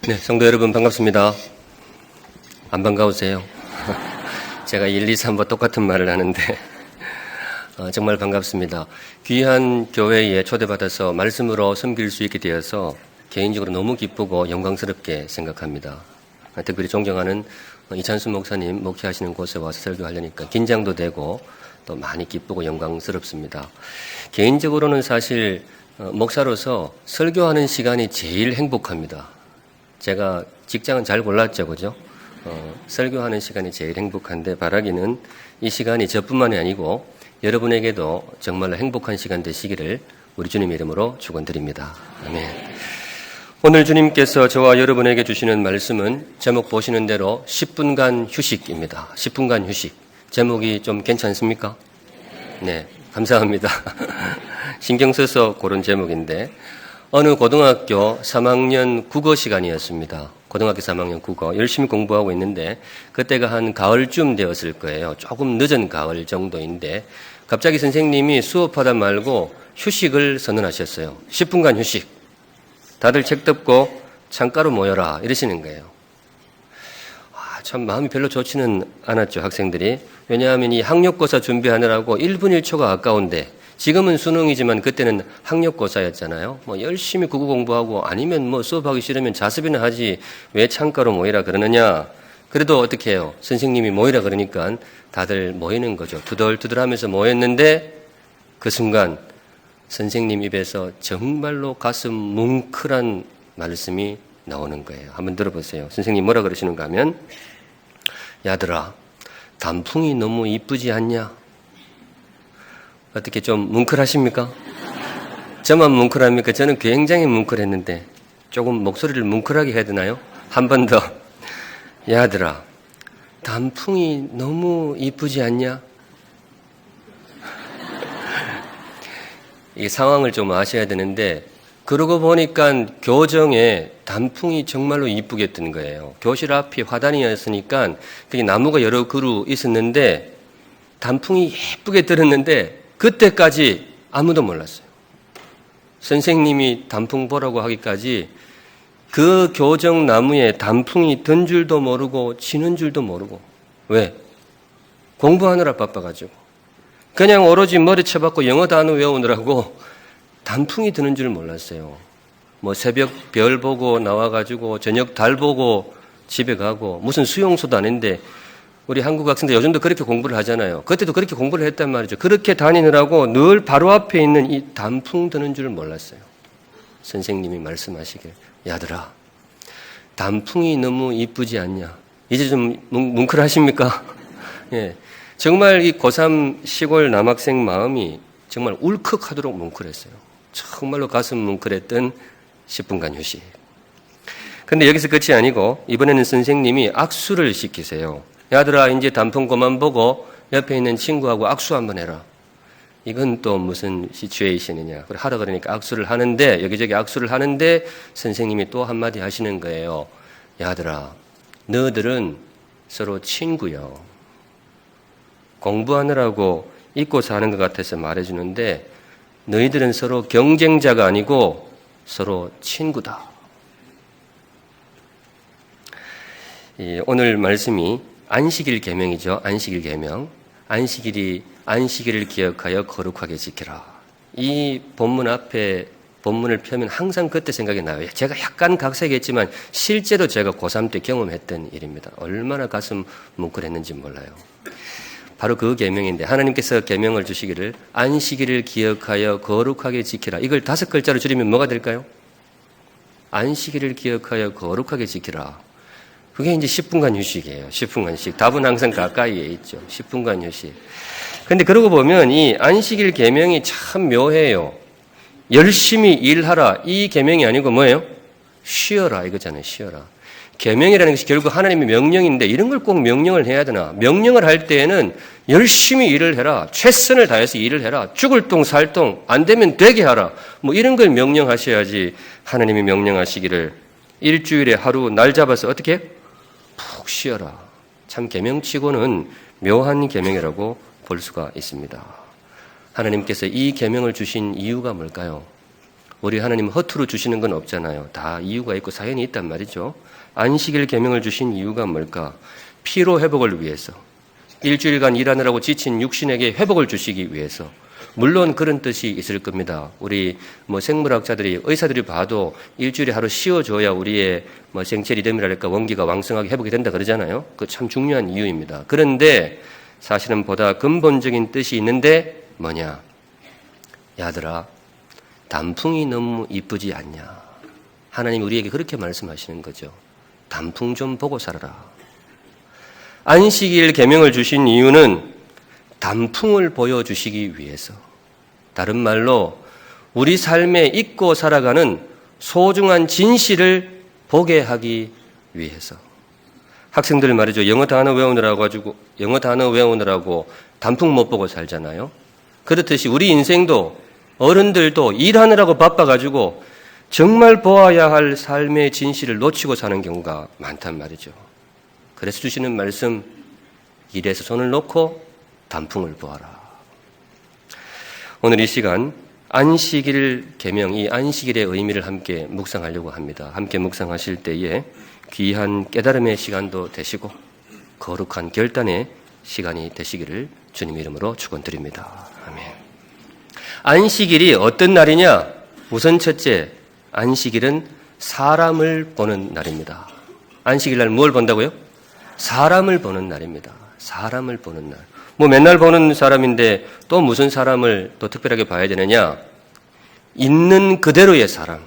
네, 성도 여러분 반갑습니다. 안 반가우세요? 제가 1, 2, 3번 똑같은 말을 하는데 정말 반갑습니다. 귀한 교회에 초대받아서 말씀으로 섬길 수 있게 되어서 개인적으로 너무 기쁘고 영광스럽게 생각합니다. 특별히 존경하는 이찬수 목사님 목회하시는 곳에 와서 설교하려니까 긴장도 되고 또 많이 기쁘고 영광스럽습니다. 개인적으로는 사실 목사로서 설교하는 시간이 제일 행복합니다. 제가 직장은 잘 골랐죠, 그죠? 설교하는 시간이 제일 행복한데 바라기는 이 시간이 저뿐만이 아니고 여러분에게도 정말로 행복한 시간 되시기를 우리 주님 이름으로 축원드립니다. 아멘. 오늘 주님께서 저와 여러분에게 주시는 말씀은 제목 보시는 대로 10분간 휴식입니다. 10분간 휴식. 제목이 좀 괜찮습니까? 네, 감사합니다. 신경 써서 고른 제목인데 어느 고등학교 3학년 국어 시간이었습니다. 고등학교 3학년 국어 열심히 공부하고 있는데 그때가 한 가을쯤 되었을 거예요. 조금 늦은 가을 정도인데 갑자기 선생님이 수업하다 말고 휴식을 선언하셨어요. 10분간 휴식. 다들 책 덮고 창가로 모여라 이러시는 거예요. 참 마음이 별로 좋지는 않았죠, 학생들이. 왜냐하면 이 학력고사 준비하느라고 1분 1초가 아까운데 지금은 수능이지만 그때는 학력고사였잖아요. 열심히 국어 공부하고 아니면 수업하기 싫으면 자습이나 하지 왜 창가로 모이라 그러느냐. 그래도 어떻게 해요? 선생님이 모이라 그러니까 다들 모이는 거죠. 투덜투덜 하면서 모였는데 그 순간 선생님 입에서 정말로 가슴 뭉클한 말씀이 나오는 거예요. 한번 들어보세요. 선생님 뭐라 그러시는가 하면 야들아, 단풍이 너무 이쁘지 않냐? 어떻게 좀 뭉클하십니까? 저만 뭉클합니까? 저는 굉장히 뭉클했는데 조금 목소리를 뭉클하게 해야 되나요? 한 번 더. 야들아, 단풍이 너무 이쁘지 않냐? 이 상황을 좀 아셔야 되는데 그러고 보니까 교정에 단풍이 정말로 이쁘게 뜬 거예요. 교실 앞이 화단이었으니까 그게 나무가 여러 그루 있었는데 단풍이 예쁘게 들었는데 그때까지 아무도 몰랐어요. 선생님이 단풍 보라고 하기까지 그 교정나무에 단풍이 든 줄도 모르고 지는 줄도 모르고. 왜? 공부하느라 바빠가지고. 그냥 오로지 머리 쳐박고 영어 단어 외우느라고 단풍이 드는 줄 몰랐어요. 새벽 별 보고 나와가지고 저녁 달 보고 집에 가고 무슨 수용소도 아닌데 우리 한국 학생들 요즘도 그렇게 공부를 하잖아요. 그때도 그렇게 공부를 했단 말이죠. 그렇게 다니느라고 늘 바로 앞에 있는 이 단풍 드는 줄 몰랐어요. 선생님이 말씀하시길 야들아, 단풍이 너무 이쁘지 않냐? 이제 좀 뭉클하십니까? 예, 정말 이 고3 시골 남학생 마음이 정말 울컥하도록 뭉클했어요. 정말로 가슴 뭉클했던 10분간 휴식. 그런데 여기서 끝이 아니고 이번에는 선생님이 악수를 시키세요. 야들아, 이제 단풍 그만 보고 옆에 있는 친구하고 악수 한번 해라. 이건 또 무슨 시츄에이션이냐. 하라 그러니까 악수를 하는데 여기저기 악수를 하는데 선생님이 또 한마디 하시는 거예요. 야들아, 너희들은 서로 친구요. 공부하느라고 잊고 사는 것 같아서 말해주는데 너희들은 서로 경쟁자가 아니고 서로 친구다. 오늘 말씀이 안식일 계명이죠. 안식일 계명. 안식일을 기억하여 거룩하게 지키라. 이 본문 앞에 본문을 펴면 항상 그때 생각이 나요. 제가 약간 각색했지만 실제로 제가 고3 때 경험했던 일입니다. 얼마나 가슴 뭉클했는지 몰라요. 바로 그 계명인데 하나님께서 계명을 주시기를 안식일을 기억하여 거룩하게 지키라. 이걸 5글자로 줄이면 뭐가 될까요? 안식일을 기억하여 거룩하게 지키라. 그게 이제 10분간 휴식이에요. 10분간 휴식. 답은 항상 가까이에 있죠. 10분간 휴식. 근데 그러고 보면 이 안식일 계명이 참 묘해요. 열심히 일하라. 이 계명이 아니고 뭐예요? 쉬어라 이거잖아요. 쉬어라. 계명이라는 것이 결국 하나님의 명령인데 이런 걸 꼭 명령을 해야 되나? 명령을 할 때에는 열심히 일을 해라. 최선을 다해서 일을 해라. 죽을 똥 살 똥 안 되면 되게 하라. 이런 걸 명령하셔야지 하나님이 명령하시기를 일주일에 하루 날 잡아서 어떻게 해? 푹 쉬어라. 참 계명치고는 묘한 계명이라고 볼 수가 있습니다. 하나님께서 이 계명을 주신 이유가 뭘까요? 우리 하나님 허투루 주시는 건 없잖아요. 다 이유가 있고 사연이 있단 말이죠. 안식일 계명을 주신 이유가 뭘까? 피로 회복을 위해서, 일주일간 일하느라고 지친 육신에게 회복을 주시기 위해서. 물론 그런 뜻이 있을 겁니다. 우리 생물학자들이, 의사들이 봐도 일주일에 하루 쉬어줘야 우리의 생체 리듬이랄까 원기가 왕성하게 회복이 된다 그러잖아요. 그 참 중요한 이유입니다. 그런데 사실은 보다 근본적인 뜻이 있는데 뭐냐? 야들아, 단풍이 너무 이쁘지 않냐? 하나님이 우리에게 그렇게 말씀하시는 거죠. 단풍 좀 보고 살아라. 안식일 계명을 주신 이유는 단풍을 보여주시기 위해서, 다른 말로 우리 삶에 잊고 살아가는 소중한 진실을 보게 하기 위해서. 학생들 말이죠. 영어 단어 외우느라고 단풍 못 보고 살잖아요. 그렇듯이 우리 인생도, 어른들도 일하느라고 바빠가지고 정말 보아야 할 삶의 진실을 놓치고 사는 경우가 많단 말이죠. 그래서 주시는 말씀, 일에서 손을 놓고 단풍을 보아라. 오늘 이 시간 안식일 계명, 이 안식일의 의미를 함께 묵상하려고 합니다. 함께 묵상하실 때에 귀한 깨달음의 시간도 되시고 거룩한 결단의 시간이 되시기를 주님 이름으로 축원드립니다. 아멘. 안식일이 어떤 날이냐? 우선 첫째, 안식일은 사람을 보는 날입니다. 안식일 날 뭘 본다고요? 사람을 보는 날입니다. 사람을 보는 날. 맨날 보는 사람인데 또 무슨 사람을 또 특별하게 봐야 되느냐? 있는 그대로의 사람.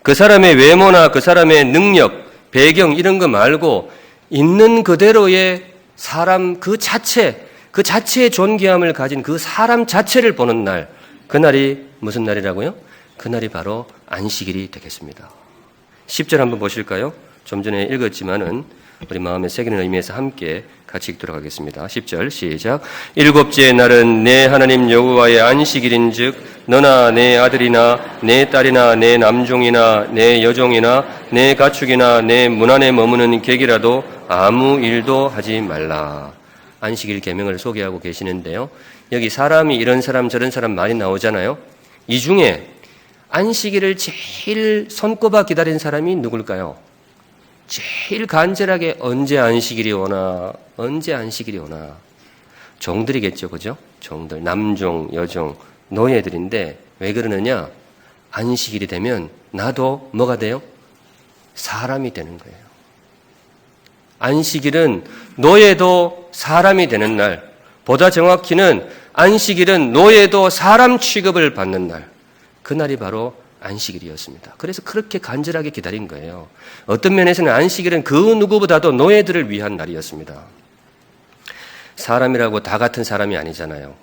그 사람의 외모나 그 사람의 능력, 배경 이런 거 말고 있는 그대로의 사람 그 자체의 존귀함을 가진 그 사람 자체를 보는 날. 그날이 무슨 날이라고요? 그날이 바로 안식일이 되겠습니다. 10절 한번 보실까요? 좀 전에 읽었지만은 우리 마음에 새기는 의미에서 함께 같이 읽도록 하겠습니다. 10절 시작. 일곱째 날은 내 하나님 여호와의 안식일인즉 너나 내 아들이나 내 딸이나 내 남종이나 내 여종이나 내 가축이나 내 문 안에 머무는 객이라도 아무 일도 하지 말라. 안식일 계명을 소개하고 계시는데요. 여기 사람이 이런 사람 저런 사람 많이 나오잖아요. 이 중에 안식일을 제일 손꼽아 기다린 사람이 누굴까요? 제일 간절하게 언제 안식일이 오나 종들이겠죠. 그죠? 종들, 남종, 여종, 노예들인데 왜 그러느냐? 안식일이 되면 나도 뭐가 돼요? 사람이 되는 거예요. 안식일은 노예도 사람이 되는 날, 보다 정확히는 안식일은 노예도 사람 취급을 받는 날, 그날이 바로 안식일이었습니다. 그래서 그렇게 간절하게 기다린 거예요. 어떤 면에서는 안식일은 그 누구보다도 노예들을 위한 날이었습니다. 사람이라고 다 같은 사람이 아니잖아요.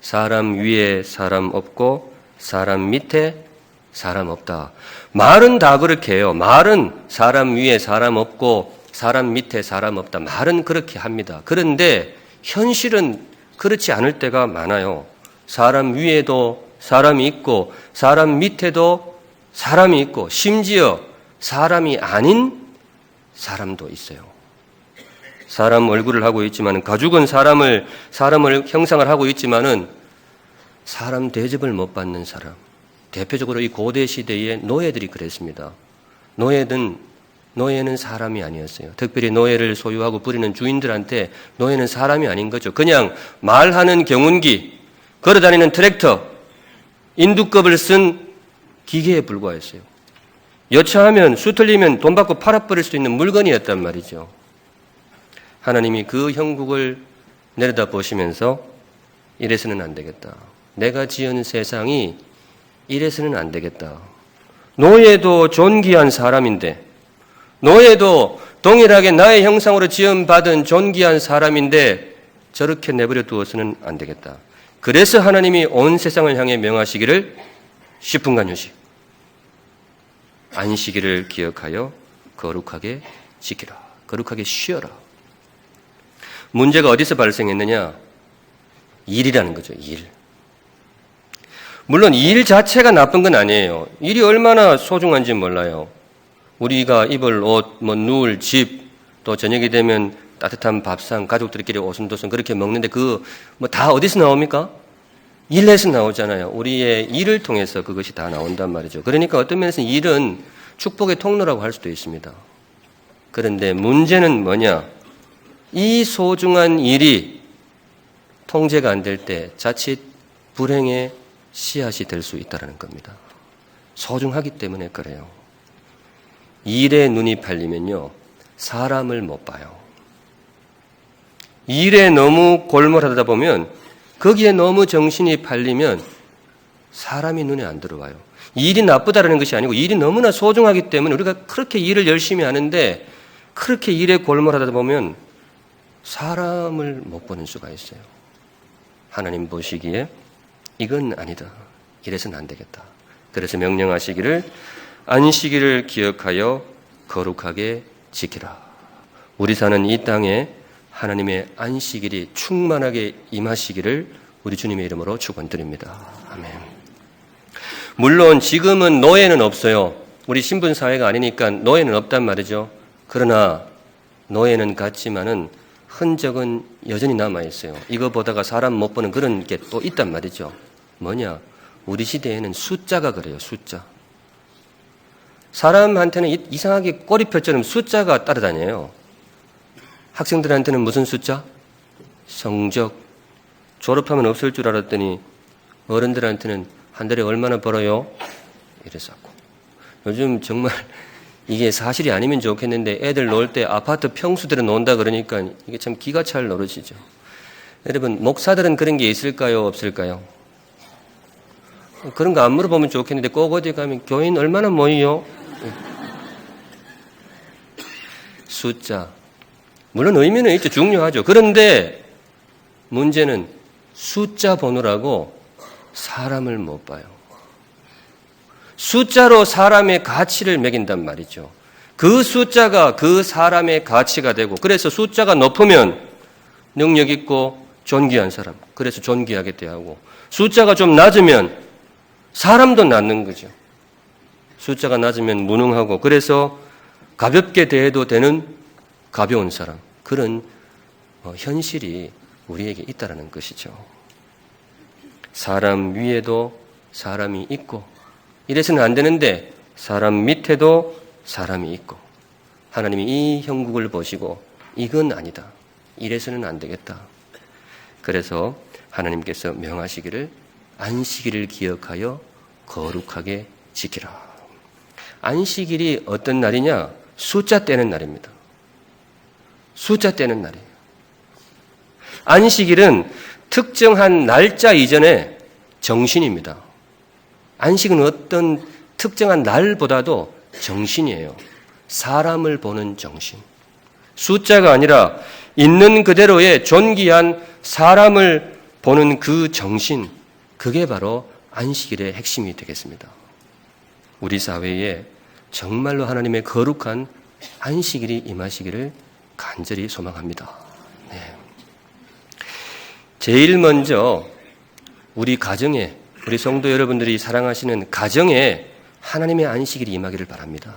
사람 위에 사람 없고 사람 밑에 사람 없다. 말은 다 그렇게 해요. 말은 사람 위에 사람 없고 사람 밑에 사람 없다. 말은 그렇게 합니다. 그런데 현실은 그렇지 않을 때가 많아요. 사람 위에도 사람이 있고 사람 밑에도 사람이 있고 심지어 사람이 아닌 사람도 있어요. 사람 얼굴을 하고 있지만 가죽은 사람을 형상을 하고 있지만은 사람 대접을 못 받는 사람. 대표적으로 이 고대 시대의 노예들이 그랬습니다. 노예는 사람이 아니었어요. 특별히 노예를 소유하고 부리는 주인들한테 노예는 사람이 아닌 거죠. 그냥 말하는 경운기, 걸어다니는 트랙터, 인두껍을 쓴 기계에 불과했어요. 여차하면 수틀리면 돈 받고 팔아버릴 수 있는 물건이었단 말이죠. 하나님이 그 형국을 내려다보시면서 이래서는 안 되겠다. 내가 지은 세상이 이래서는 안 되겠다. 노예도 존귀한 사람인데, 노예도 동일하게 나의 형상으로 지음받은 존귀한 사람인데 저렇게 내버려 두어서는 안 되겠다. 그래서 하나님이 온 세상을 향해 명하시기를 10분간 휴식, 안식일을 기억하여 거룩하게 지키라. 거룩하게 쉬어라. 문제가 어디서 발생했느냐? 일이라는 거죠. 일. 물론 일 자체가 나쁜 건 아니에요. 일이 얼마나 소중한지 몰라요. 우리가 입을 옷, 누울 집, 또 저녁이 되면 따뜻한 밥상, 가족들끼리 오순도순 그렇게 먹는데 다 어디서 나옵니까? 일에서 나오잖아요. 우리의 일을 통해서 그것이 다 나온단 말이죠. 그러니까 어떤 면에서는 일은 축복의 통로라고 할 수도 있습니다. 그런데 문제는 뭐냐? 이 소중한 일이 통제가 안 될 때 자칫 불행의 씨앗이 될 수 있다는 겁니다. 소중하기 때문에 그래요. 일에 눈이 팔리면요, 사람을 못 봐요. 일에 너무 골몰하다 보면, 거기에 너무 정신이 팔리면 사람이 눈에 안 들어와요. 일이 나쁘다는 것이 아니고 일이 너무나 소중하기 때문에 우리가 그렇게 일을 열심히 하는데 그렇게 일에 골몰하다 보면 사람을 못 보는 수가 있어요. 하나님 보시기에 이건 아니다. 이래서는 안 되겠다. 그래서 명령하시기를 안식일을 기억하여 거룩하게 지키라. 우리 사는 이 땅에 하나님의 안식일이 충만하게 임하시기를 우리 주님의 이름으로 축원드립니다. 아멘. 물론 지금은 노예는 없어요. 우리 신분 사회가 아니니까 노예는 없단 말이죠. 그러나 노예는 같지만은 흔적은 여전히 남아 있어요. 이거 보다가 사람 못 보는 그런 게 또 있단 말이죠. 뭐냐? 우리 시대에는 숫자가 그래요. 숫자. 사람한테는 이상하게 꼬리표처럼 숫자가 따라다녀요. 학생들한테는 무슨 숫자? 성적. 졸업하면 없을 줄 알았더니 어른들한테는 한 달에 얼마나 벌어요? 이랬었고. 요즘 정말 이게 사실이 아니면 좋겠는데 애들 놀 때 아파트 평수들에 논다 그러니까 이게 참 기가 찰 노릇이죠. 여러분, 목사들은 그런 게 있을까요? 없을까요? 그런 거 안 물어보면 좋겠는데 꼭 어디 가면 교인 얼마나 모이요? 숫자. 물론 의미는 있죠. 중요하죠. 그런데 문제는 숫자 보느라고 사람을 못 봐요. 숫자로 사람의 가치를 매긴단 말이죠. 그 숫자가 그 사람의 가치가 되고, 그래서 숫자가 높으면 능력 있고 존귀한 사람, 그래서 존귀하게 대하고, 숫자가 좀 낮으면 사람도 낮는 거죠. 숫자가 낮으면 무능하고, 그래서 가볍게 대해도 되는 가벼운 사람, 그런 현실이 우리에게 있다는 것이죠. 사람 위에도 사람이 있고, 이래서는 안 되는데 사람 밑에도 사람이 있고, 하나님이 이 형국을 보시고 이건 아니다, 이래서는 안 되겠다. 그래서 하나님께서 명하시기를 안식일을 기억하여 거룩하게 지키라. 안식일이 어떤 날이냐? 숫자 떼는 날입니다. 숫자 떼는 날이에요. 안식일은 특정한 날짜 이전에 정신입니다. 안식은 어떤 특정한 날보다도 정신이에요. 사람을 보는 정신. 숫자가 아니라 있는 그대로의 존귀한 사람을 보는 그 정신, 그게 바로 안식일의 핵심이 되겠습니다. 우리 사회에 정말로 하나님의 거룩한 안식일이 임하시기를 간절히 소망합니다. 네. 제일 먼저 우리 가정에, 우리 성도 여러분들이 사랑하시는 가정에 하나님의 안식일이 임하기를 바랍니다.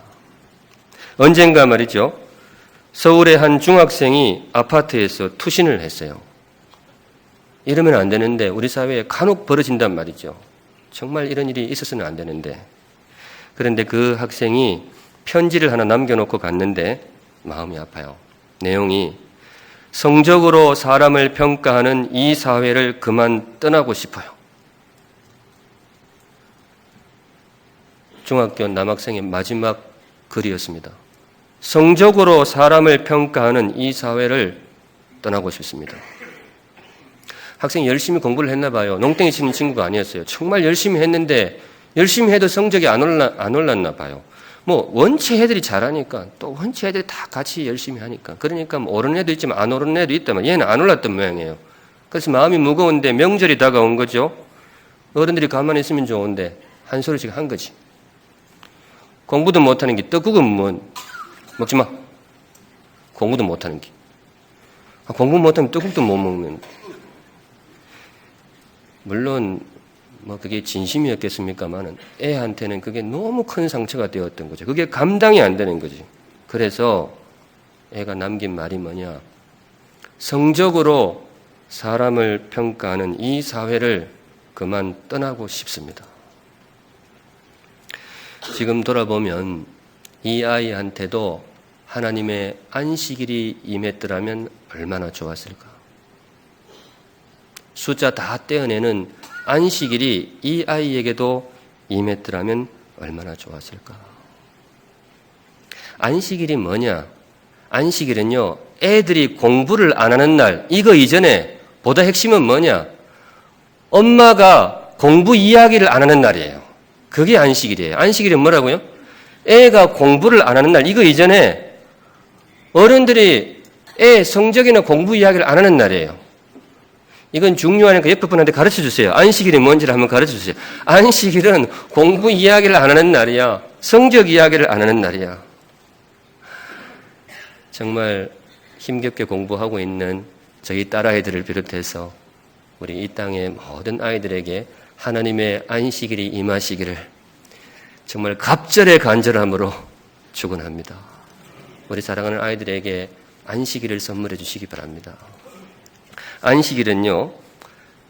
언젠가 말이죠, 서울의 한 중학생이 아파트에서 투신을 했어요. 이러면 안 되는데 우리 사회에 간혹 벌어진단 말이죠. 정말 이런 일이 있어서는 안 되는데. 그런데 그 학생이 편지를 하나 남겨놓고 갔는데 마음이 아파요. 내용이 성적으로 사람을 평가하는 이 사회를 그만 떠나고 싶어요. 중학교 남학생의 마지막 글이었습니다. 성적으로 사람을 평가하는 이 사회를 떠나고 싶습니다. 학생이 열심히 공부를 했나 봐요. 농땡이 치는 친구가 아니었어요. 정말 열심히 했는데 열심히 해도 성적이 안 올랐나 봐요. 뭐 원체 애들이 잘하니까 또 원체 애들이 다 같이 열심히 하니까, 그러니까 뭐 오른 애도 있지만 안 오른 애도 있다면 얘는 안 올랐던 모양이에요. 그래서 마음이 무거운데 명절이 다가온 거죠. 어른들이 가만히 있으면 좋은데 한 소리씩 한 거지. 공부도 못하는 게 떡국은 뭐 먹지 마. 공부도 못하는 게. 공부 못하면 떡국도 못 먹는. 물론 뭐 그게 진심이었겠습니까만은 애한테는 그게 너무 큰 상처가 되었던 거죠. 그게 감당이 안 되는 거지. 그래서 애가 남긴 말이 뭐냐? 성적으로 사람을 평가하는 이 사회를 그만 떠나고 싶습니다. 지금 돌아보면 이 아이한테도 하나님의 안식일이 임했더라면 얼마나 좋았을까. 숫자 다 떼어내는 안식일이 이 아이에게도 임했더라면 얼마나 좋았을까. 안식일이 뭐냐? 안식일은요, 애들이 공부를 안 하는 날, 이거 이전에 보다 핵심은 뭐냐? 엄마가 공부 이야기를 안 하는 날이에요. 그게 안식일이에요. 안식일은 뭐라고요? 애가 공부를 안 하는 날, 이거 이전에 어른들이 애 성적이나 공부 이야기를 안 하는 날이에요. 이건 중요하니까 옆에 분한테 가르쳐 주세요. 안식일이 뭔지를 한번 가르쳐 주세요. 안식일은 공부 이야기를 안 하는 날이야. 성적 이야기를 안 하는 날이야. 정말 힘겹게 공부하고 있는 저희 딸아이들을 비롯해서 우리 이 땅의 모든 아이들에게 하나님의 안식일이 임하시기를 정말 갑절의 간절함으로 축원합니다. 우리 사랑하는 아이들에게 안식일을 선물해 주시기 바랍니다. 안식일은요,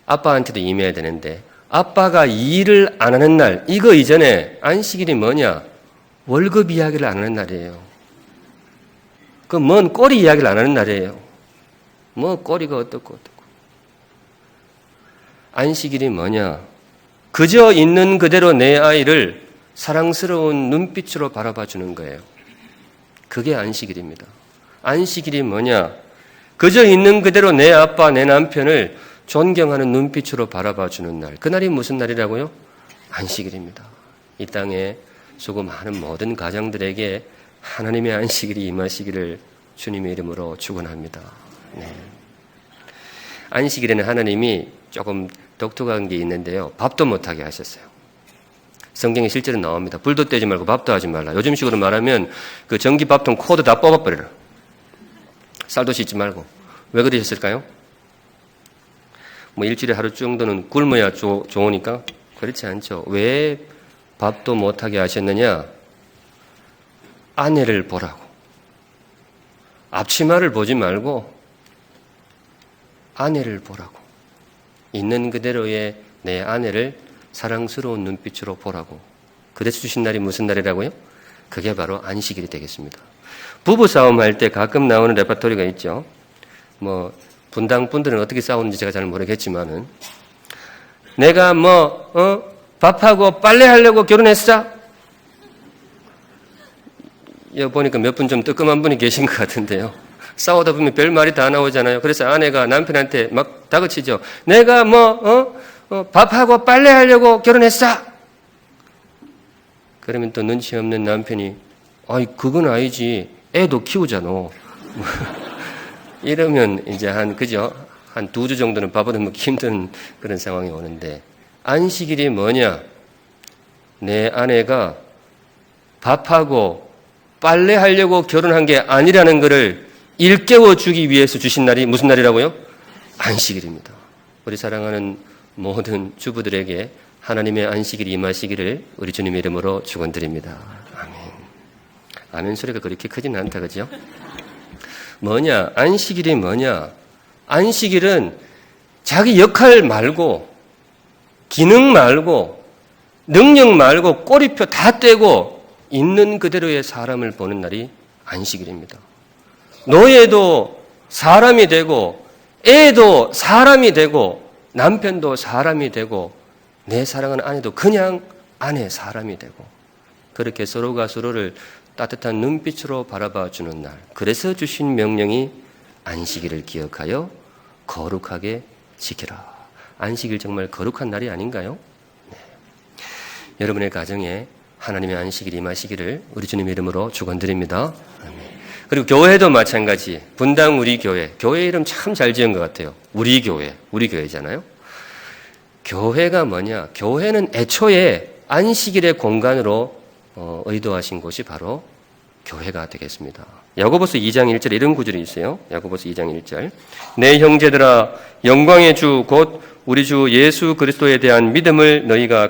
아빠한테도 임해야 되는데 아빠가 일을 안 하는 날, 이거 이전에 안식일이 뭐냐? 월급 이야기를 안 하는 날이에요. 그 먼 꼬리 이야기를 안 하는 날이에요. 뭐 꼬리가 어떻고. 안식일이 뭐냐? 그저 있는 그대로 내 아이를 사랑스러운 눈빛으로 바라봐 주는 거예요. 그게 안식일입니다. 안식일이 뭐냐? 그저 있는 그대로 내 아빠, 내 남편을 존경하는 눈빛으로 바라봐 주는 날. 그날이 무슨 날이라고요? 안식일입니다. 이 땅에 수고 많은 모든 가정들에게 하나님의 안식일이 임하시기를 주님의 이름으로 축원합니다. 네. 안식일에는 하나님이 조금 독특한 게 있는데요. 밥도 못하게 하셨어요. 성경에 실제로 나옵니다. 불도 떼지 말고 밥도 하지 말라. 요즘식으로 말하면 그 전기밥통 코드 다 뽑아버려라. 쌀도 씻지 말고. 왜 그러셨을까요? 뭐 일주일에 하루 정도는 굶어야 좋으니까? 그렇지 않죠. 왜 밥도 못하게 하셨느냐? 아내를 보라고. 앞치마를 보지 말고 아내를 보라고. 있는 그대로의 내 아내를 사랑스러운 눈빛으로 보라고. 그래서 주신 날이 무슨 날이라고요? 그게 바로 안식일이 되겠습니다. 부부싸움 할 때 가끔 나오는 레퍼토리가 있죠. 뭐 분당 분들은 어떻게 싸우는지 제가 잘 모르겠지만은 내가 밥하고 빨래하려고 결혼했어? 여기 보니까 몇 분 좀 뜨끔한 분이 계신 것 같은데요. 싸우다 보면 별 말이 다 나오잖아요. 그래서 아내가 남편한테 막 다그치죠. 내가 밥하고 빨래하려고 결혼했어? 그러면 또 눈치 없는 남편이 아이 그건 아니지. 애도 키우잖아. 이러면 이제 한 2주 정도는 밥을 먹기 힘든 그런 상황이 오는데 안식일이 뭐냐? 내 아내가 밥하고 빨래하려고 결혼한 게 아니라는 것을 일깨워 주기 위해서 주신 날이 무슨 날이라고요? 안식일입니다. 우리 사랑하는 모든 주부들에게 하나님의 안식일이 임하시기를 우리 주님의 이름으로 축원드립니다. 아멘. 아멘 소리가 그렇게 크지는 않다, 그죠? 뭐냐? 안식일이 뭐냐? 안식일은 자기 역할 말고, 기능 말고, 능력 말고, 꼬리표 다 떼고, 있는 그대로의 사람을 보는 날이 안식일입니다. 노예도 사람이 되고, 애도 사람이 되고, 남편도 사람이 되고, 내 사랑하는 아내도 그냥 아내 사람이 되고, 그렇게 서로가 서로를 따뜻한 눈빛으로 바라봐 주는 날. 그래서 주신 명령이 안식일을 기억하여 거룩하게 지키라. 안식일 정말 거룩한 날이 아닌가요? 네. 여러분의 가정에 하나님의 안식일이 임하시기를 우리 주님 이름으로 축원드립니다. 그리고 교회도 마찬가지. 분당 우리 교회. 교회 이름 참 잘 지은 것 같아요. 우리 교회. 우리 교회잖아요. 교회가 뭐냐? 교회는 애초에 안식일의 공간으로 의도하신 곳이 바로 교회가 되겠습니다. 야고보서 2장 1절에 이런 구절이 있어요. 야고보서 2장 1절. 내 형제들아 영광의 주 곧 우리 주 예수 그리스도에 대한 믿음을 너희가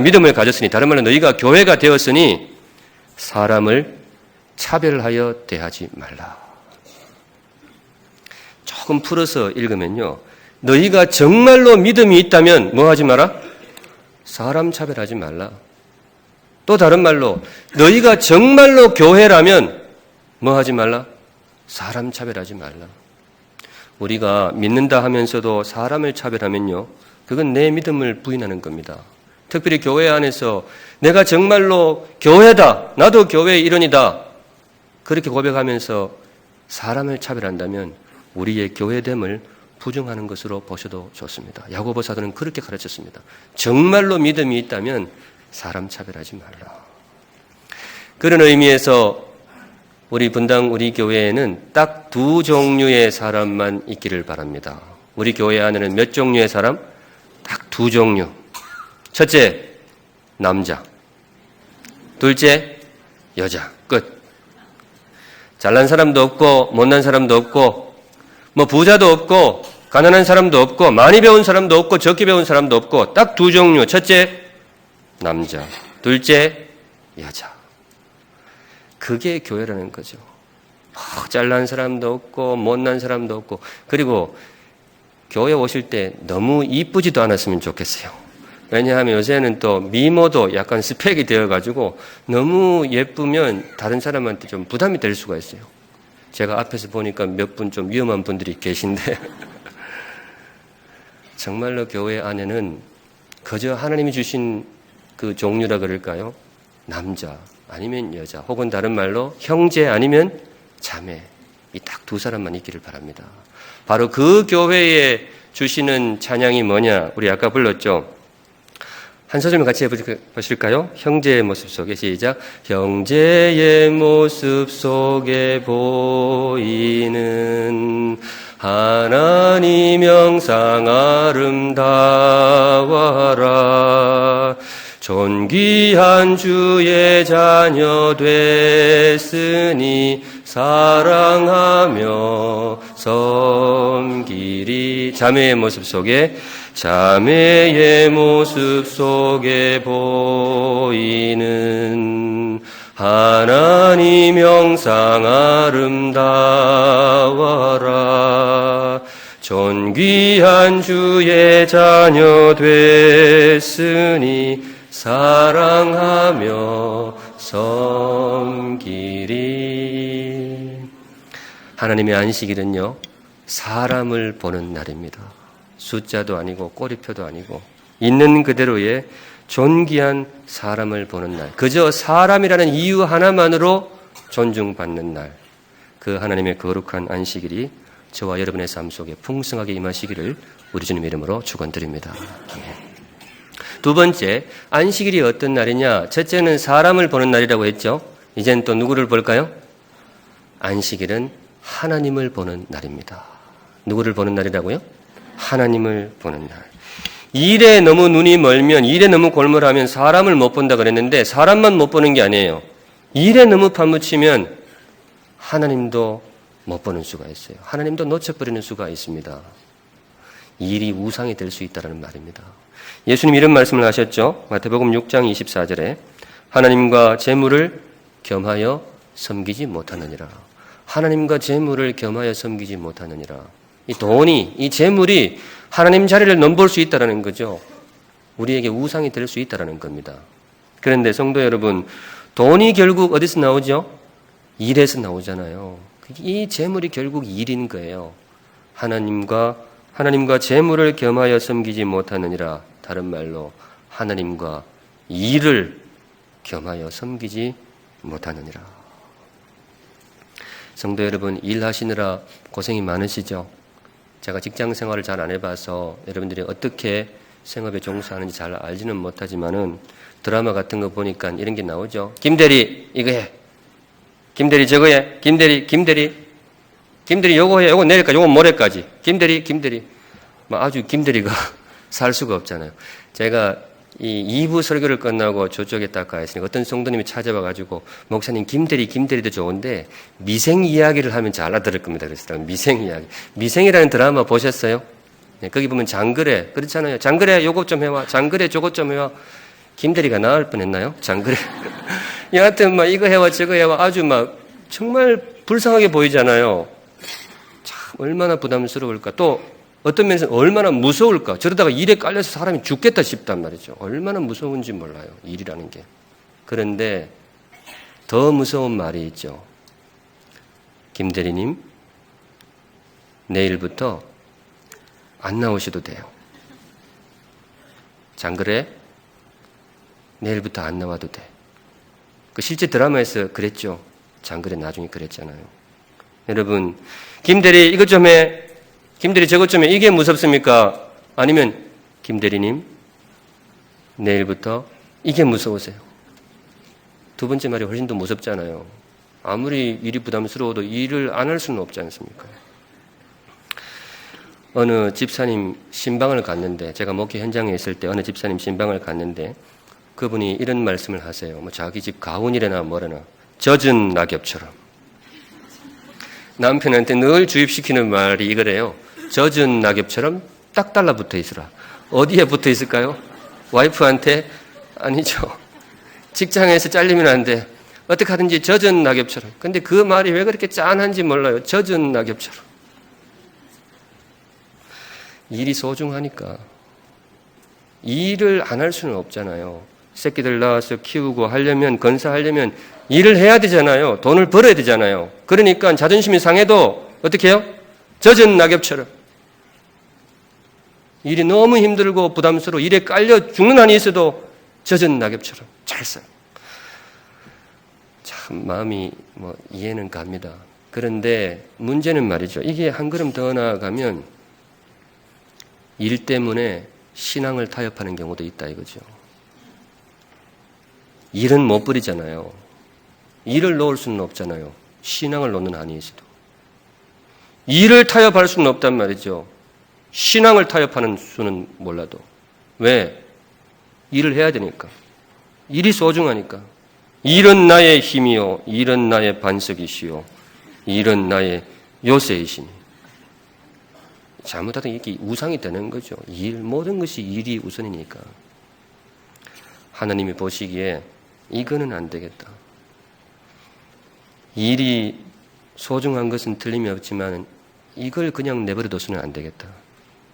믿음을 가졌으니 다른 말로 너희가 교회가 되었으니 사람을 차별하여 대하지 말라. 조금 풀어서 읽으면요. 너희가 정말로 믿음이 있다면 뭐 하지 마라? 사람 차별하지 말라. 또 다른 말로 너희가 정말로 교회라면 뭐 하지 말라? 사람 차별하지 말라. 우리가 믿는다 하면서도 사람을 차별하면요, 그건 내 믿음을 부인하는 겁니다. 특별히 교회 안에서 내가 정말로 교회다, 나도 교회의 일원이다, 그렇게 고백하면서 사람을 차별한다면 우리의 교회됨을 부정하는 것으로 보셔도 좋습니다. 야고보 사도는 그렇게 가르쳤습니다. 정말로 믿음이 있다면 사람 차별하지 말라. 그런 의미에서 우리 분당 우리 교회에는 딱 두 종류의 사람만 있기를 바랍니다. 우리 교회 안에는 몇 종류의 사람? 딱 두 종류. 첫째, 남자. 둘째, 여자. 끝. 잘난 사람도 없고 못난 사람도 없고 뭐 부자도 없고 가난한 사람도 없고 많이 배운 사람도 없고 적게 배운 사람도 없고 딱 두 종류. 첫째, 남자. 둘째, 여자. 그게 교회라는 거죠. 잘난 사람도 없고 못난 사람도 없고, 그리고 교회 오실 때 너무 이쁘지도 않았으면 좋겠어요. 왜냐하면 요새는 또 미모도 약간 스펙이 되어가지고 너무 예쁘면 다른 사람한테 좀 부담이 될 수가 있어요. 제가 앞에서 보니까 몇 분 좀 위험한 분들이 계신데 정말로 교회 안에는 그저 하나님이 주신 그 종류라 그럴까요? 남자 아니면 여자, 혹은 다른 말로 형제 아니면 자매, 이 딱 두 사람만 있기를 바랍니다. 바로 그 교회에 주시는 찬양이 뭐냐? 우리 아까 불렀죠? 한 소절만 같이 해보실까요? 형제의 모습 속에, 시작. 형제의 모습 속에 보이는 하나님 형상 아름다워라. 존귀한 주의 자녀 됐으니 사랑하며 섬기리. 자매의 모습 속에, 자매의 모습 속에 보이는 하나님 형상 아름다워라. 존귀한 주의 자녀 됐으니 사랑하며 섬기리. 하나님의 안식일은요, 사람을 보는 날입니다. 숫자도 아니고 꼬리표도 아니고 있는 그대로의 존귀한 사람을 보는 날, 그저 사람이라는 이유 하나만으로 존중받는 날, 그 하나님의 거룩한 안식일이 저와 여러분의 삶 속에 풍성하게 임하시기를 우리 주님 이름으로 축원드립니다. 아멘. 두 번째, 안식일이 어떤 날이냐? 첫째는 사람을 보는 날이라고 했죠. 이제는 또 누구를 볼까요? 안식일은 하나님을 보는 날입니다. 누구를 보는 날이라고요? 하나님을 보는 날. 일에 너무 눈이 멀면, 일에 너무 골몰하면 사람을 못 본다 그랬는데, 사람만 못 보는 게 아니에요. 일에 너무 파묻히면 하나님도 못 보는 수가 있어요. 하나님도 놓쳐버리는 수가 있습니다. 일이 우상이 될 수 있다는 말입니다. 예수님 이런 말씀을 하셨죠. 마태복음 6장 24절에 하나님과 재물을 겸하여 섬기지 못하느니라. 하나님과 재물을 겸하여 섬기지 못하느니라. 이 돈이, 이 재물이 하나님 자리를 넘볼 수 있다는 거죠. 우리에게 우상이 될 수 있다는 겁니다. 그런데 성도 여러분, 돈이 결국 어디서 나오죠? 일에서 나오잖아요. 이 재물이 결국 일인 거예요. 하나님과 재물을 겸하여 섬기지 못하느니라. 다른 말로 하나님과 일을 겸하여 섬기지 못하느니라. 성도 여러분, 일하시느라 고생이 많으시죠? 제가 직장 생활을 잘 안 해봐서 여러분들이 어떻게 생업에 종사하는지 잘 알지는 못하지만은 드라마 같은 거 보니까 이런 게 나오죠. 김대리 이거 해. 김대리 저거 해. 김대리 요거 해. 요거 내일까지, 요거 모레까지. 김대리. 아주 김대리가 살 수가 없잖아요. 제가 이 2부 설교를 끝나고 저쪽에 딱 가 있으니까 어떤 성도님이 찾아와가지고, 목사님 김대리도 좋은데 미생 이야기를 하면 잘 알아들을 겁니다. 그래서 미생 이야기. 미생이라는 드라마 보셨어요? 네, 거기 보면 장그래 그렇잖아요. 장그래 요것 좀 해와. 장그래 저것 좀 해와. 김대리가 나을 뻔했나요? 장그래. 여하튼 이거 해와 저거 해와. 아주 정말 불쌍하게 보이잖아요. 참 얼마나 부담스러울까. 또 어떤 면에서 얼마나 무서울까. 저러다가 일에 깔려서 사람이 죽겠다 싶단 말이죠. 얼마나 무서운지 몰라요. 일이라는 게. 그런데 더 무서운 말이 있죠. 김 대리님, 내일부터 안 나오셔도 돼요. 장그래? 내일부터 안 나와도 돼. 그 실제 드라마에서 그랬죠. 장그래 나중에 그랬잖아요. 여러분, 김 대리 이것 좀 해. 김 대리 저것 좀 해. 이게 무섭습니까? 아니면 김 대리님, 내일부터 이게 무서우세요. 두 번째 말이 훨씬 더 무섭잖아요. 아무리 일이 부담스러워도 일을 안 할 수는 없지 않습니까? 어느 집사님 신방을 갔는데, 제가 목회 현장에 있을 때 어느 집사님 신방을 갔는데 그분이 이런 말씀을 하세요. 뭐 자기 집 가훈이래나 뭐래나 젖은 낙엽처럼. 남편한테 늘 주입시키는 말이 이거래요. 젖은 낙엽처럼 딱 달라붙어 있으라. 어디에 붙어 있을까요? 와이프한테? 아니죠. 직장에서 잘리면 안 돼. 어떻게 하든지 젖은 낙엽처럼. 근데 그 말이 왜 그렇게 짠한지 몰라요. 젖은 낙엽처럼. 일이 소중하니까. 일을 안 할 수는 없잖아요. 새끼들 낳아서 키우고 하려면, 건사하려면 일을 해야 되잖아요. 돈을 벌어야 되잖아요. 그러니까 자존심이 상해도 어떻게 해요? 젖은 낙엽처럼. 일이 너무 힘들고 부담스러워 일에 깔려 죽는 한이 있어도 젖은 낙엽처럼 잘 써요. 참 마음이 이해는 갑니다. 그런데 문제는 말이죠. 이게 한 걸음 더 나아가면 일 때문에 신앙을 타협하는 경우도 있다 이거죠. 일은 못 버리잖아요. 일을 놓을 수는 없잖아요. 신앙을 놓는 한이 있어도. 일을 타협할 수는 없단 말이죠. 신앙을 타협하는 수는 몰라도. 왜? 일을 해야 되니까. 일이 소중하니까. 일은 나의 힘이요. 일은 나의 반석이시요. 일은 나의 요새이시니. 잘못하다 이게 우상이 되는 거죠. 모든 것이 일이 우선이니까. 하나님이 보시기에 이거는 안 되겠다. 일이 소중한 것은 틀림이 없지만 이걸 그냥 내버려 둬서는 안 되겠다.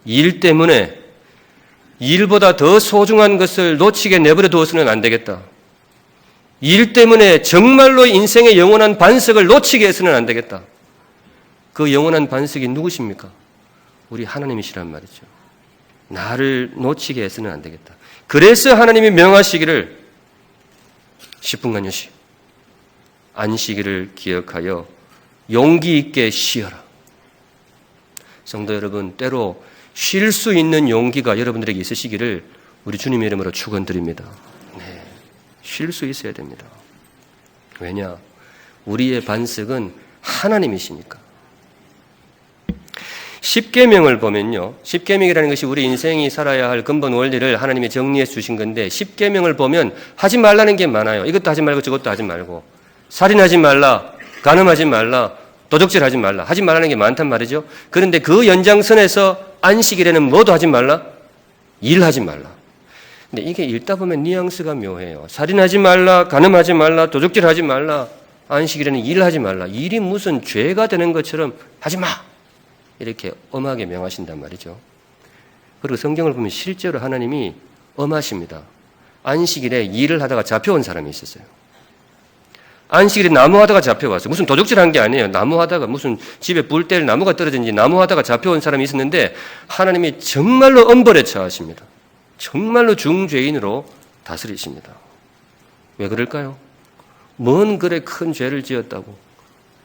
일 때문에 일보다 더 소중한 것을 놓치게 내버려 두어서는 안 되겠다. 일 때문에 정말로 인생의 영원한 반석을 놓치게 해서는 안 되겠다. 그 영원한 반석이 누구십니까? 우리 하나님이시란 말이죠. 나를 놓치게 해서는 안 되겠다. 그래서 하나님이 명하시기를 10분간 휴식, 안식일을 기억하여 용기 있게 쉬어라. 성도 여러분, 때로 쉴 수 있는 용기가 여러분들에게 있으시기를 우리 주님의 이름으로 축원드립니다. 네, 쉴 수 있어야 됩니다. 왜냐? 우리의 반석은 하나님이시니까. 십계명을 보면요. 십계명이라는 것이 우리 인생이 살아야 할 근본 원리를 하나님이 정리해 주신 건데 십계명을 보면 하지 말라는 게 많아요. 이것도 하지 말고 저것도 하지 말고. 살인하지 말라, 간음하지 말라, 도적질하지 말라. 하지 말라는 게 많단 말이죠. 그런데 그 연장선에서 안식일에는 뭐도 하지 말라? 일하지 말라. 근데 이게 읽다 보면 뉘앙스가 묘해요. 살인하지 말라, 간음하지 말라, 도적질하지 말라, 안식일에는 일하지 말라. 일이 무슨 죄가 되는 것처럼 하지 마! 이렇게 엄하게 명하신단 말이죠. 그리고 성경을 보면 실제로 하나님이 엄하십니다. 안식일에 일을 하다가 잡혀온 사람이 있었어요. 안식일에 나무하다가 잡혀왔어요. 무슨 도적질한 게 아니에요. 나무하다가 무슨 집에 불 뗄 나무가 떨어진지 나무하다가 잡혀온 사람이 있었는데 하나님이 정말로 엄벌에 처하십니다. 정말로 중죄인으로 다스리십니다. 왜 그럴까요? 뭔 그래 큰 죄를 지었다고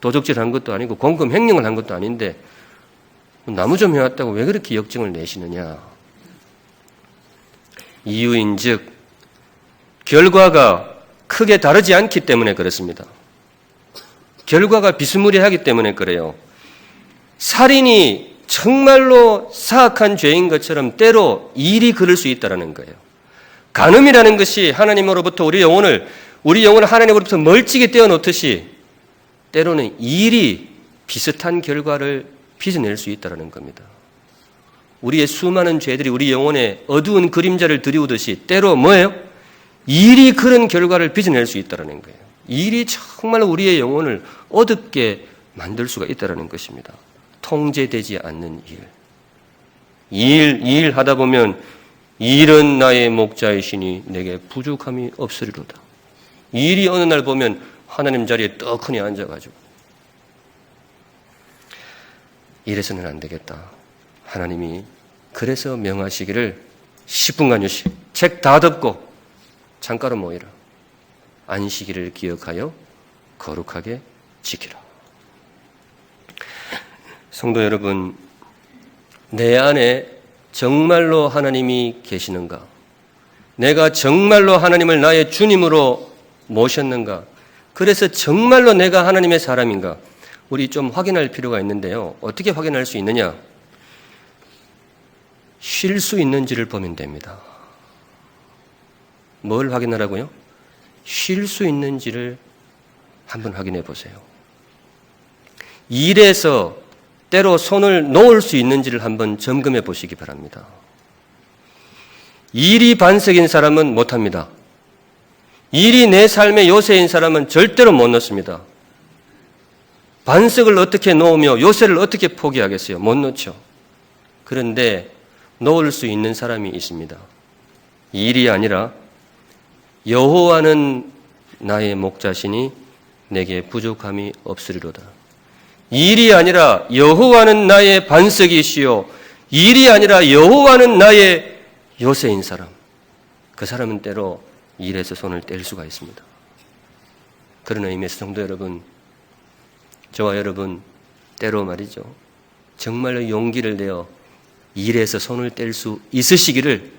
도적질한 것도 아니고 공금 횡령을 한 것도 아닌데 나무 좀 해왔다고 왜 그렇게 역정을 내시느냐. 이유인즉 결과가 크게 다르지 않기 때문에 그렇습니다. 결과가 비스무리하기 때문에 그래요. 살인이 정말로 사악한 죄인 것처럼 때로 일이 그럴 수 있다는 거예요. 간음이라는 것이 하나님으로부터 우리 영혼을 하나님으로부터 멀찍이 떼어놓듯이 때로는 일이 비슷한 결과를 빚어낼 수 있다는 겁니다. 우리의 수많은 죄들이 우리 영혼에 어두운 그림자를 들이우듯이 때로 뭐예요? 일이 그런 결과를 빚어낼 수 있다는 거예요. 일이 정말 우리의 영혼을 어둡게 만들 수가 있다는 것입니다. 통제되지 않는 일. 이 일 하다 보면 일은 나의 목자이시니 내게 부족함이 없으리로다. 이 일이 어느 날 보면 하나님 자리에 떡하니 앉아가지고 이래서는 안 되겠다. 하나님이 그래서 명하시기를 10분간요씩 책 다 덮고 창가로 모이라. 안식일을 기억하여 거룩하게 지키라. 성도 여러분, 내 안에 정말로 하나님이 계시는가? 내가 정말로 하나님을 나의 주님으로 모셨는가? 그래서 정말로 내가 하나님의 사람인가? 우리 좀 확인할 필요가 있는데요. 어떻게 확인할 수 있느냐? 쉴 수 있는지를 보면 됩니다. 뭘 확인하라고요? 쉴 수 있는지를 한번 확인해 보세요. 일에서 때로 손을 놓을 수 있는지를 한번 점검해 보시기 바랍니다. 일이 반석인 사람은 못합니다. 일이 내 삶의 요새인 사람은 절대로 못 놓습니다. 반석을 어떻게 놓으며 요새를 어떻게 포기하겠어요? 못 놓죠. 그런데 놓을 수 있는 사람이 있습니다. 일이 아니라 여호와는 나의 목자시니 내게 부족함이 없으리로다. 일이 아니라 여호와는 나의 반석이시요 일이 아니라 여호와는 나의 요새인 사람. 그 사람은 때로 일에서 손을 뗄 수가 있습니다. 그런 의미에서 성도 여러분, 저와 여러분 때로 말이죠. 정말로 용기를 내어 일에서 손을 뗄 수 있으시기를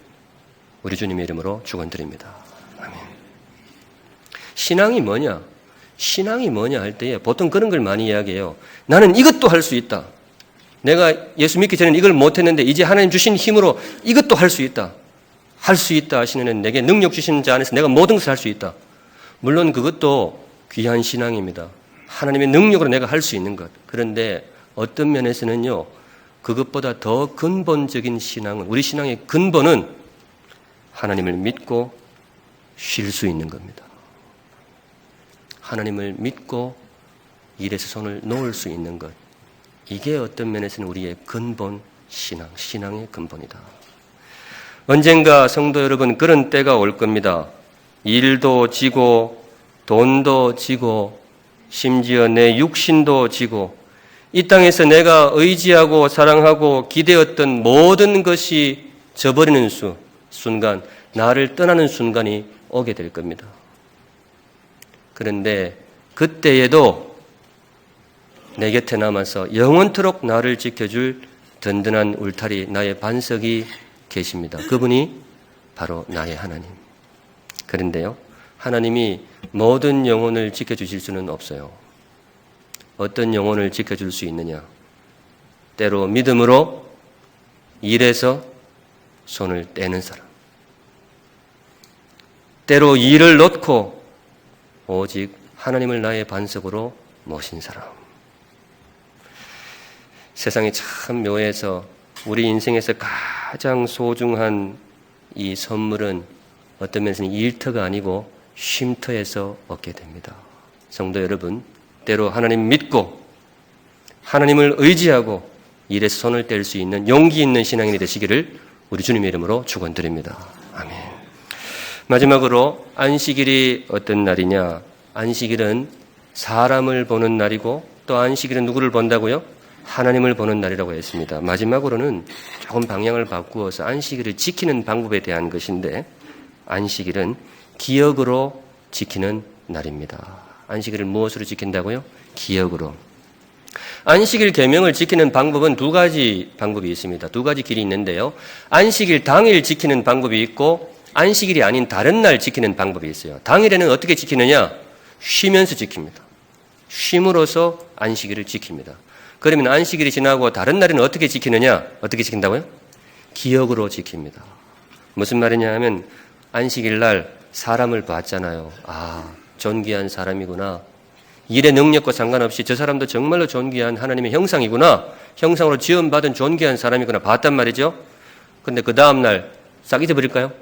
우리 주님의 이름으로 축원드립니다. 아멘. 신앙이 뭐냐? 신앙이 뭐냐 할 때에 보통 그런 걸 많이 이야기해요. 나는 이것도 할 수 있다. 내가 예수 믿기 전에는 이걸 못했는데 이제 하나님 주신 힘으로 이것도 할 수 있다. 할 수 있다 하시는 내게 능력 주시는 자 안에서 내가 모든 것을 할 수 있다. 물론 그것도 귀한 신앙입니다. 하나님의 능력으로 내가 할 수 있는 것. 그런데 어떤 면에서는요. 그것보다 더 근본적인 신앙은, 우리 신앙의 근본은 하나님을 믿고 쉴 수 있는 겁니다. 하나님을 믿고 일에서 손을 놓을 수 있는 것. 이게 어떤 면에서는 우리의 근본 신앙의 근본이다. 언젠가 성도 여러분 그런 때가 올 겁니다. 일도 지고 돈도 지고 심지어 내 육신도 지고 이 땅에서 내가 의지하고 사랑하고 기대었던 모든 것이 저버리는 순간, 나를 떠나는 순간이 오게 될 겁니다. 그런데 그때에도 내 곁에 남아서 영원토록 나를 지켜줄 든든한 울타리, 나의 반석이 계십니다. 그분이 바로 나의 하나님. 그런데요, 하나님이 모든 영혼을 지켜주실 수는 없어요. 어떤 영혼을 지켜줄 수 있느냐? 때로 믿음으로 일에서 손을 떼는 사람. 때로 일을 놓고 오직 하나님을 나의 반석으로 모신 사람. 세상이 참 묘해서 우리 인생에서 가장 소중한 이 선물은 어떤 면에서는 일터가 아니고 쉼터에서 얻게 됩니다. 성도 여러분, 때로 하나님 믿고 하나님을 의지하고 일에서 손을 뗄 수 있는 용기 있는 신앙인이 되시기를 우리 주님의 이름으로 축원드립니다. 아멘. 마지막으로 안식일이 어떤 날이냐? 안식일은 사람을 보는 날이고 또 안식일은 누구를 본다고요? 하나님을 보는 날이라고 했습니다. 마지막으로는 조금 방향을 바꾸어서 안식일을 지키는 방법에 대한 것인데 안식일은 기억으로 지키는 날입니다. 안식일을 무엇으로 지킨다고요? 기억으로. 안식일 계명을 지키는 방법은 두 가지 방법이 있습니다. 두 가지 길이 있는데요. 안식일 당일 지키는 방법이 있고 안식일이 아닌 다른 날 지키는 방법이 있어요. 당일에는 어떻게 지키느냐? 쉬면서 지킵니다. 쉼으로써 안식일을 지킵니다. 그러면 안식일이 지나고 다른 날에는 어떻게 지키느냐? 어떻게 지킨다고요? 기억으로 지킵니다. 무슨 말이냐 하면 안식일 날 사람을 봤잖아요. 아, 존귀한 사람이구나. 일의 능력과 상관없이 저 사람도 정말로 존귀한 하나님의 형상이구나. 형상으로 지음받은 존귀한 사람이구나. 봤단 말이죠. 근데 그 다음날 싹 잊어버릴까요?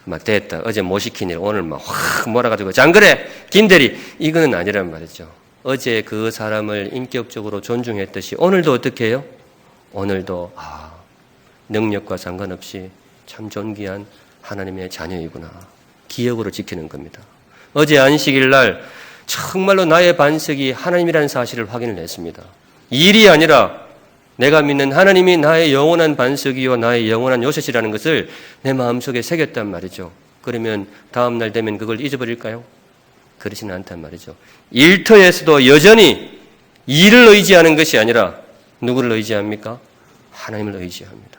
막 됐다. 어제 못 시킨 일 오늘 막 확 몰아가지고 장그래 김대리 이거는 아니란 말이죠. 어제 그 사람을 인격적으로 존중했듯이 오늘도 어떻게 해요? 오늘도 능력과 상관없이 참 존귀한 하나님의 자녀이구나. 기억으로 지키는 겁니다. 어제 안식일 날 정말로 나의 반석이 하나님이라는 사실을 확인을 했습니다. 일이 아니라 내가 믿는 하나님이 나의 영원한 반석이요 나의 영원한 요새시라는 것을 내 마음속에 새겼단 말이죠. 그러면 다음 날 되면 그걸 잊어버릴까요? 그렇지는 않단 말이죠. 일터에서도 여전히 일을 의지하는 것이 아니라 누구를 의지합니까? 하나님을 의지합니다.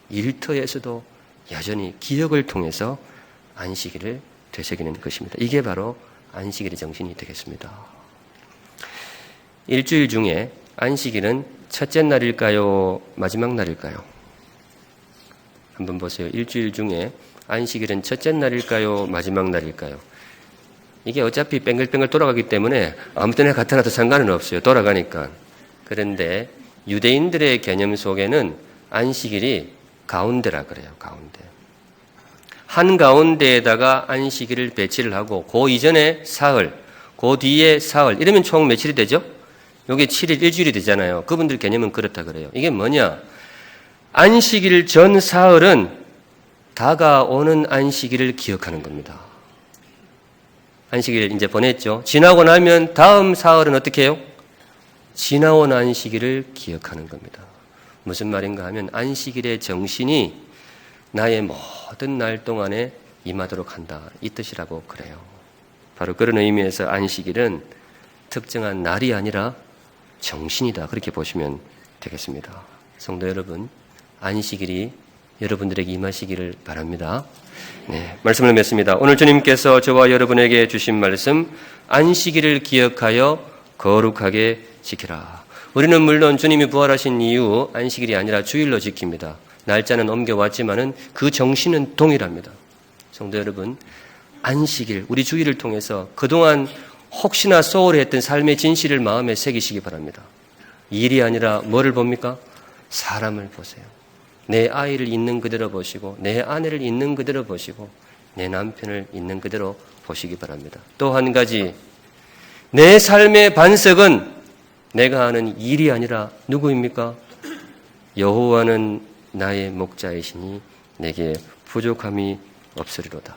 일터에서도 여전히 기억을 통해서 안식일을 되새기는 것입니다. 이게 바로 안식일의 정신이 되겠습니다. 일주일 중에 안식일은 첫째 날일까요? 마지막 날일까요? 한번 보세요. 일주일 중에 안식일은 첫째 날일까요? 마지막 날일까요? 이게 어차피 뱅글뱅글 돌아가기 때문에 아무 때나 갖다 놔도 상관은 없어요. 돌아가니까. 그런데 유대인들의 개념 속에는 안식일이 가운데라 그래요. 가운데. 한가운데에다가 안식일을 배치를 하고 그 이전에 사흘, 그 뒤에 사흘 이러면 총 며칠이 되죠? 이게 7일 일주일이 되잖아요. 그분들 개념은 그렇다 그래요. 이게 뭐냐? 안식일 전 사흘은 다가오는 안식일을 기억하는 겁니다. 안식일 이제 보냈죠. 지나고 나면 다음 사흘은 어떻게 해요? 지나온 안식일을 기억하는 겁니다. 무슨 말인가 하면 안식일의 정신이 나의 모든 날 동안에 임하도록 한다. 이 뜻이라고 그래요. 바로 그런 의미에서 안식일은 특정한 날이 아니라 정신이다. 그렇게 보시면 되겠습니다. 성도 여러분, 안식일이 여러분들에게 임하시기를 바랍니다. 네, 말씀을 맺습니다. 오늘 주님께서 저와 여러분에게 주신 말씀, 안식일을 기억하여 거룩하게 지키라. 우리는 물론 주님이 부활하신 이후 안식일이 아니라 주일로 지킵니다. 날짜는 옮겨왔지만은 그 정신은 동일합니다. 성도 여러분, 안식일, 우리 주일을 통해서 그동안 혹시나 소홀히 했던 삶의 진실을 마음에 새기시기 바랍니다. 일이 아니라 뭐를 봅니까? 사람을 보세요. 내 아이를 있는 그대로 보시고 내 아내를 있는 그대로 보시고 내 남편을 있는 그대로 보시기 바랍니다. 또 한 가지, 내 삶의 반석은 내가 하는 일이 아니라 누구입니까? 여호와는 나의 목자이시니 내게 부족함이 없으리로다.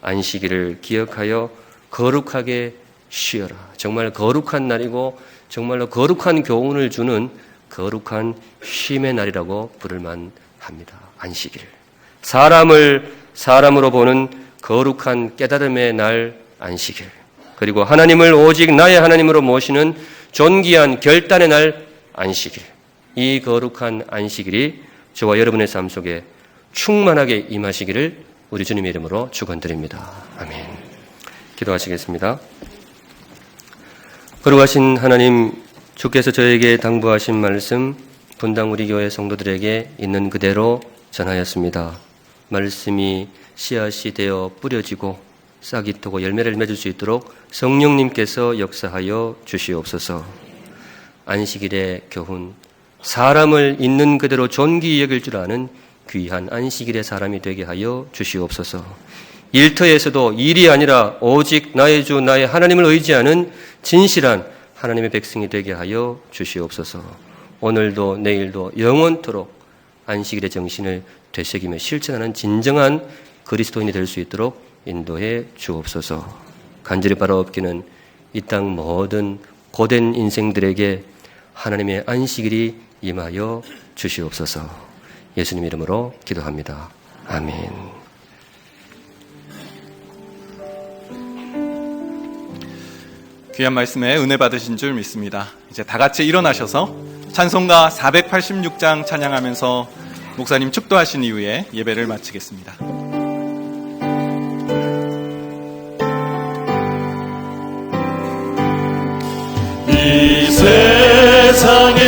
안식일을 기억하여 거룩하게 쉬어라. 정말 거룩한 날이고 정말로 거룩한 교훈을 주는 거룩한 쉼의 날이라고 부를만 합니다. 안식일. 사람을 사람으로 보는 거룩한 깨달음의 날 안식일. 그리고 하나님을 오직 나의 하나님으로 모시는 존귀한 결단의 날 안식일. 이 거룩한 안식일이 저와 여러분의 삶 속에 충만하게 임하시기를 우리 주님의 이름으로 축원드립니다. 아멘. 기도하시겠습니다. 거룩하신 하나님, 주께서 저에게 당부하신 말씀 분당 우리 교회 성도들에게 있는 그대로 전하였습니다. 말씀이 씨앗이 되어 뿌려지고 싹이 트고 열매를 맺을 수 있도록 성령님께서 역사하여 주시옵소서. 안식일의 교훈, 사람을 있는 그대로 존귀히 여길 줄 아는 귀한 안식일의 사람이 되게 하여 주시옵소서. 일터에서도 일이 아니라 오직 나의 주 나의 하나님을 의지하는 진실한 하나님의 백성이 되게 하여 주시옵소서. 오늘도 내일도 영원토록 안식일의 정신을 되새기며 실천하는 진정한 그리스도인이 될 수 있도록 인도해 주옵소서. 간절히 바라옵기는 이 땅 모든 고된 인생들에게 하나님의 안식일이 임하여 주시옵소서. 예수님 이름으로 기도합니다. 아멘. 귀한 말씀에 은혜 받으신 줄 믿습니다. 이제 다 같이 일어나셔서 찬송가 486장 찬양하면서 목사님 축도하신 이후에 예배를 마치겠습니다. 이 세상에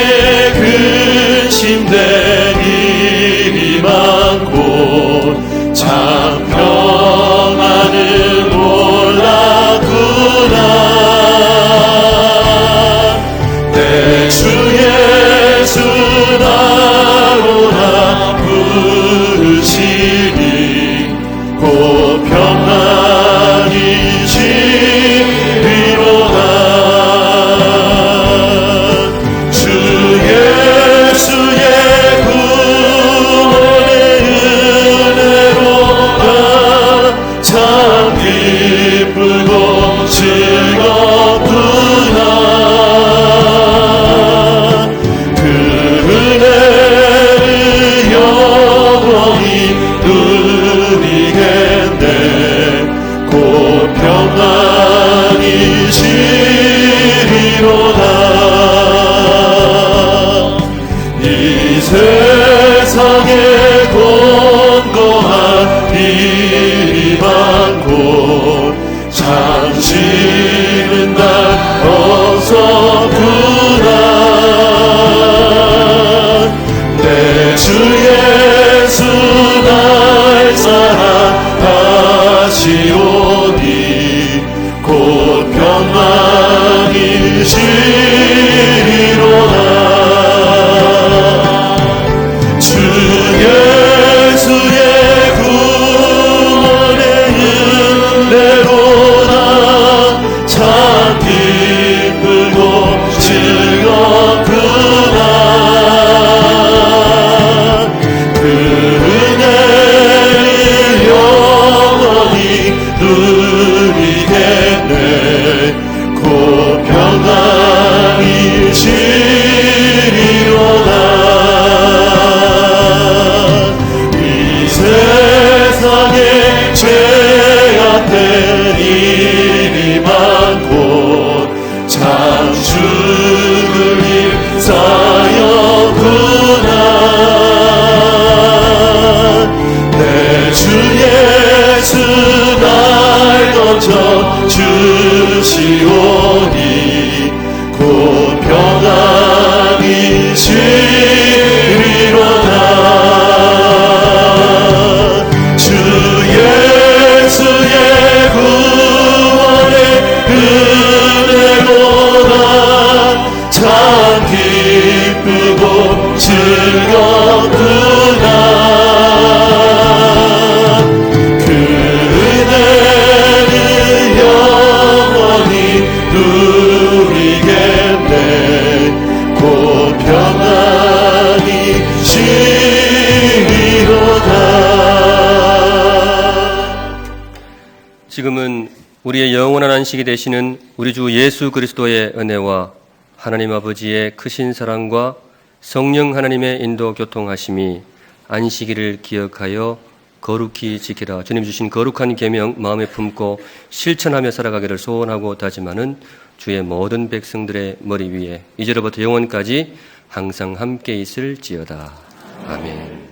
근심된 일이 많고 참 평안을 몰랐구나. 내 주 예수 나로라 부르시니 평안이 시리로다. 이 세상에 권고한 일이 많고 잠시는 날 없었구나. 내 주 예수 날 사랑하시오니 곧 평안이 시리로다. 주 예수의 구원의 은혜로나 참 기쁘고 즐겁구나. 그 은혜를 영원히 누리겠네. 곧 평안이 시리로다. 이 세상에 죄악된 일이 많고 참 죽을 일 쌓였구나. 내 주 예수 날 던져 주시오니 곧 평안이 시리로다. 주 예수의 구원의 은혜로다 참 기쁘고 즐겁구나. 그 은혜를 영원히 누리겠네. 곧 평안이 시리로다. 지금은 우리의 영원한 안식이 되시는 우리 주 예수 그리스도의 은혜와 하나님 아버지의 크신 사랑과 성령 하나님의 인도 교통하심이 안식일을 기억하여 거룩히 지키라. 주님 주신 거룩한 계명 마음에 품고 실천하며 살아가기를 소원하고 다짐하는 주의 모든 백성들의 머리 위에 이제로부터 영원까지 항상 함께 있을지어다. 아멘.